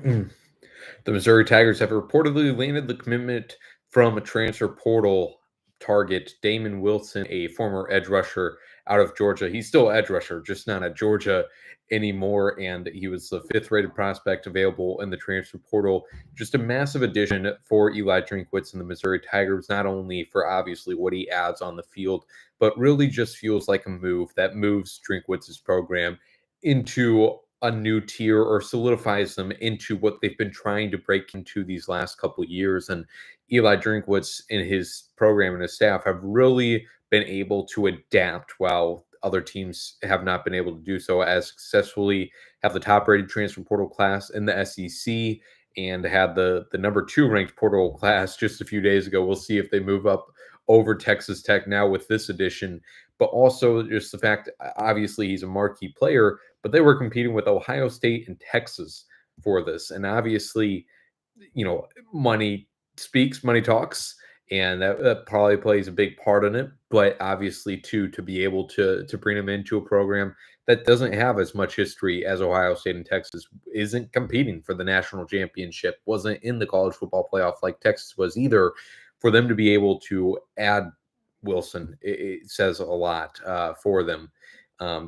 The Missouri Tigers have reportedly landed the commitment from a transfer portal target, Damon Wilson, a former edge rusher out of Georgia. He's still edge rusher, just not at Georgia anymore. And he was the fifth rated prospect available in the transfer portal. Just a massive addition for Eli Drinkwitz and the Missouri Tigers, not only for obviously what he adds on the field, but really just feels like a move that moves Drinkwitz's program into a new tier or solidifies them into what they've been trying to break into these last couple of years. And Eli Drinkwitz and his program and his staff have really been able to adapt while other teams have not been able to do so as successfully. Have the top rated transfer portal class in the SEC and had the number 2 ranked portal class just a few days ago. We'll see if they move up over Texas Tech now with this addition, but also just the fact, obviously, he's a marquee player, but they were competing with Ohio State and Texas for this. And obviously, money speaks, money talks, and that probably plays a big part in it. But obviously, too, to be able to bring him into a program that doesn't have as much history as Ohio State and Texas, isn't competing for the national championship, wasn't in the college football playoff like Texas was either. For them to be able to add Wilson, it says a lot for them.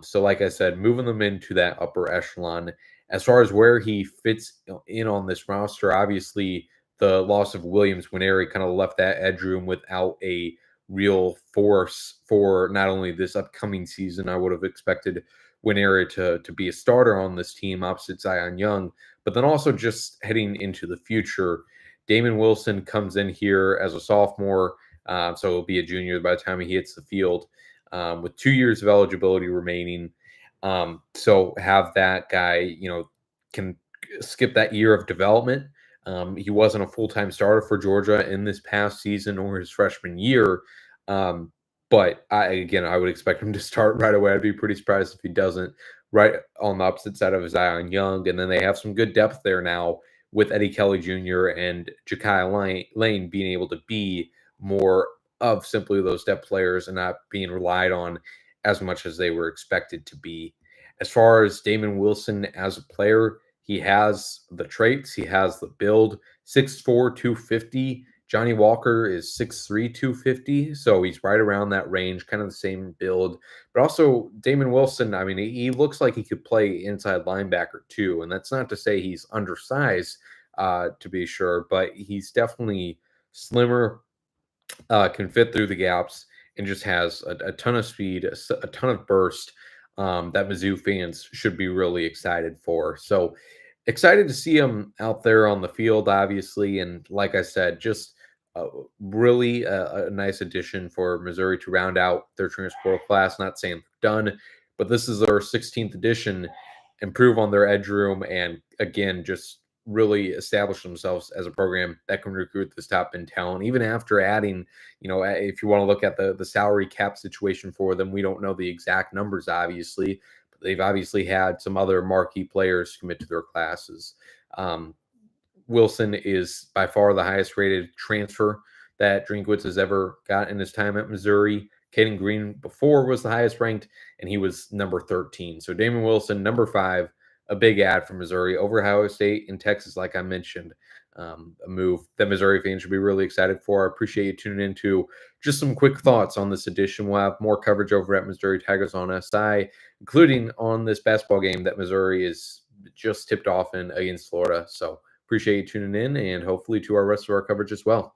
So, like I said, moving them into that upper echelon. As far as where he fits in on this roster, obviously the loss of Williams Nwaneri kind of left that edge room without a real force for not only this upcoming season. I would have expected Nwaneri to be a starter on this team opposite Zion Young, but then also just heading into the future. Damon Wilson comes in here as a sophomore, so he'll be a junior by the time he hits the field, with 2 years of eligibility remaining. So have that guy, can skip that year of development. He wasn't a full-time starter for Georgia in this past season or his freshman year. But I would expect him to start right away. I'd be pretty surprised if he doesn't, right on the opposite side of Zion Young. And then they have some good depth there now with Eddie Kelly Jr. and Ja'Kai Lane being able to be more of simply those depth players and not being relied on as much as they were expected to be. As far as Damon Wilson as a player, he has the traits, he has the build, 6'4", 250. Johnny Walker is 6'3", 250, so he's right around that range, kind of the same build. But also, Damon Wilson, I mean, he looks like he could play inside linebacker too, and that's not to say he's undersized, to be sure, but he's definitely slimmer, can fit through the gaps, and just has a ton of speed, a ton of burst that Mizzou fans should be really excited for. So excited to see him out there on the field, obviously. And like I said, just really a nice addition for Missouri to round out their transfer portal class. Not saying they're done, but this is their 16th edition, improve on their edge room, and again, just really establish themselves as a program that can recruit this top end talent, even after adding, if you want to look at the salary cap situation for them, we don't know the exact numbers, obviously, but they've obviously had some other marquee players commit to their classes. Wilson is by far the highest rated transfer that Drinkwitz has ever got in his time at Missouri. Caden Green before was the highest ranked, and he was number 13. So Damon Wilson, number 5, a big ad for Missouri over Ohio State and Texas, like I mentioned. A move that Missouri fans should be really excited for. I appreciate you tuning into just some quick thoughts on this edition. We'll have more coverage over at Missouri Tigers on SI, including on this basketball game that Missouri is just tipped off in against Florida. So appreciate you tuning in, and hopefully to our rest of our coverage as well.